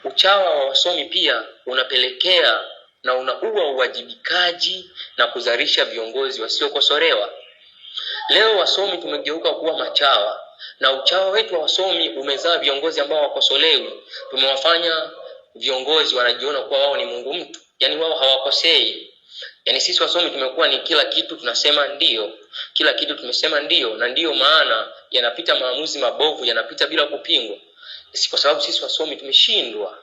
Uchawa wa wasomi pia unapelekea na unaua uwajibikaji na kuzalisha viongozi wasiokosolewa. Leo wasomi tumegeuka kuwa machawa, na uchawa wetu wa wasomi umezaa viongozi ambao wakosolewi. Tumewafanya viongozi wanajiona kuwa wao ni Mungu mtu, yani wao hawakosei. Yani sisi wasomi tumekuwa ni kila kitu tunasema ndio, kila kitu tumesema ndio, na ndio maana yanapita maamuzi mabovu, yanapita bila kupingwa. Kwa sababu sisi wasomi tumeshindwa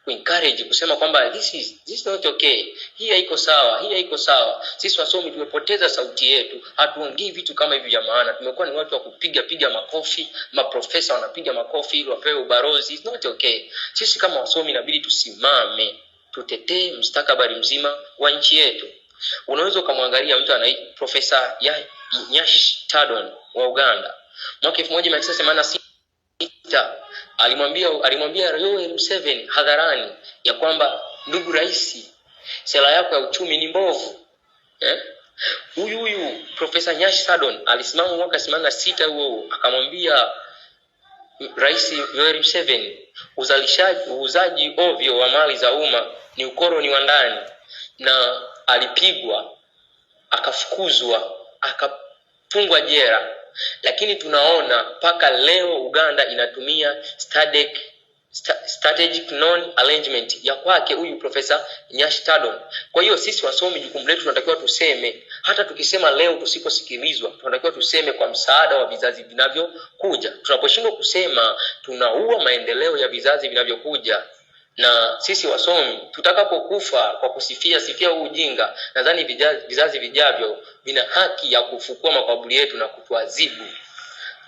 encourage kusema kwamba this is not okay, hii haiko sawa, hii haiko sawa. Sisi wasomi tumepoteza sauti yetu, hatuongei vitu kama hivi vya maana. Tumekuwa ni watu wa kupiga makofi, maprofesa wanapiga makofi ili wapewe ubarozi. It's not okay. Sisi kama wasomi inabidi tusimame, tutetee mustakabali mzima wa nchi yetu. Unaweza kumwangalia mtu anaitwa Profesa Nyash Tadon wa Uganda. Mwaka 1986 alimwambia Yoweri Museveni hadharani ya kwamba, ndugu rais, sera yako ya uchumi ni mbovu. Huyu Profesa Nyash Tadon alisimama mwaka 86 huo akamwambia Rais Yoweri Museveni, uuzaji ovyo wa mali za umma ni ukoloni wa ndani, na alipigwa, akafukuzwa, akafungwa jela. Lakini tunaona paka leo Uganda inatumia strategic non-alignment ya kwake huyu Profesa Nyash Tadon. Kwa hiyo sisi wasomi jukumu letu tunatakiwa tuseme, hata tukisema leo tusiposikilizwa, tunatakiwa tuseme kwa msaada wa vizazi vinavyokuja. Tunaposhindwa kusema, tunaua maendeleo ya vizazi vinavyokuja. Na sisi wasomi tutakapokufa kwa kusifia ujinga, nadhani vizazi vijavyo vina haki ya kufukua makaburi yetu na kutuadhibu.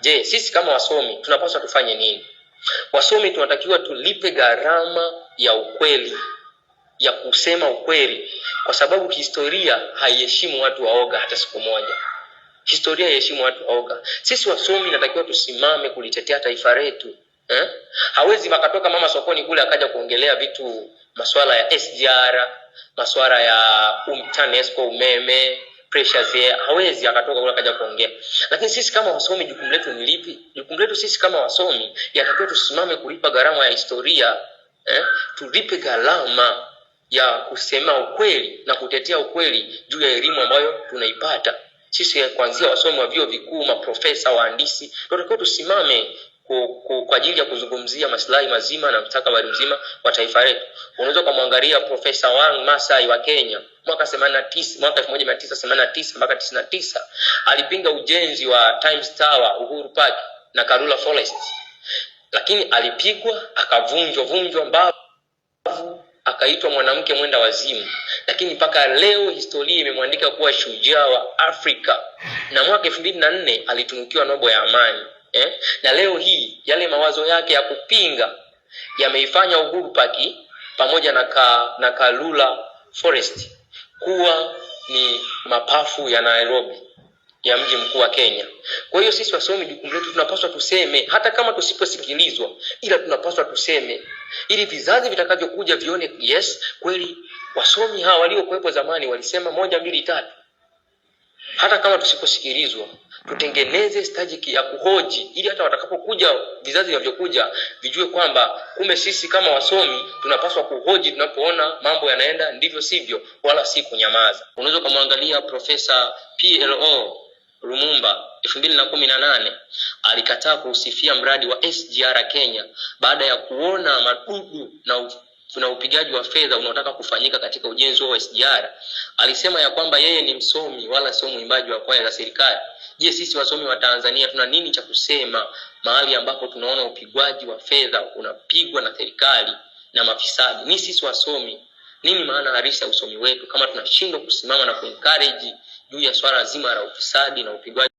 Je, sisi kama wasomi tunapaswa tufanye nini? Wasomi tunatakiwa tulipe gharama ya ukweli, ya kusema ukweli, kwa sababu historia haiheshimu watu waoga hata siku moja. Historia haiheshimu watu waoga. Sisi wasomi tunatakiwa tusimame kulitetea taifa letu. Hawezi makatoka mama sokoni kule akaja kuongelea vitu, masuala ya SGR, masuala ya TANESCO, umeme, pressures, hawezi akatoka kule akaja kuongea. Lakini sisi kama wasomi jukumu letu ni lipi? Jukumu letu sisi kama wasomi yatakiwa tusimame kulipa gharama ya historia. Tulipe gharama ya kusema ukweli na kutetea ukweli juu ya elimu ambayo tunaipata. Sisi kuanzia wasomi wa vyuo vikuu, maprofesa, wahandisi, tunatakiwa tusimame kwa ajili ya kuzungumzia maslahi mazima na mustakabali mzima wa taifa letu. Unaweza kumwangalia Profesa Wang Masai wa Kenya mwaka 1989 mpaka 99 alipinga ujenzi wa Times Tower, Uhuru Park na Karura Forest. Lakini alipigwa, akavunjwa mbavu, akaitwa mwanamke mwenda wazimu. Lakini mpaka leo historia imemwandika kuwa shujaa wa Afrika, na mwaka 2004 alitunukiwa Nobel ya amani. Na leo hii yale mawazo yake ya kupinga yameifanya Uhuru Park pamoja na Karura Forest kuwa ni mapafu ya Nairobi, ya mji mkuu wa Kenya. Kwa hiyo sisi wasomi jukumu letu tunapaswa tuseme, hata kama tusiposikilizwa, ila tunapaswa tuseme ili vizazi vitakavyokuja vione, yes, kweli wasomi hawa waliokuwepo zamani walisema 1 2 3. Hata kama tusiposikilizwa, tutengeneze strategy ya kuhoji ili hata watakapokuja vizazi vinavyokuja vijue kwamba kumbe sisi kama wasomi tunapaswa kuhoji tunapoona mambo yanaenda ndivyo sivyo, wala si kunyamaza. Unaweza kumwangalia Profesa PLO Lumumba 2018 alikataa kusifia mradi wa SGR Kenya baada ya kuona madudu na upigaji wa fedha unaotaka kufanyika katika ujenzi wa SGR. Alisema ya kwamba yeye ni msomi wala sio mwimbaji wa kwaya za serikali. Je, sisi wasomi wa Tanzania tuna nini cha kusema mahali ambapo tunaona upigwaji wa fedha unapigwa na serikali na mafisadi? Ni sisi wasomi, nini maana halisi ya usomi wetu kama tunashindwa kusimama na kuencourage juu ya swala zima la ufisadi na upigwaji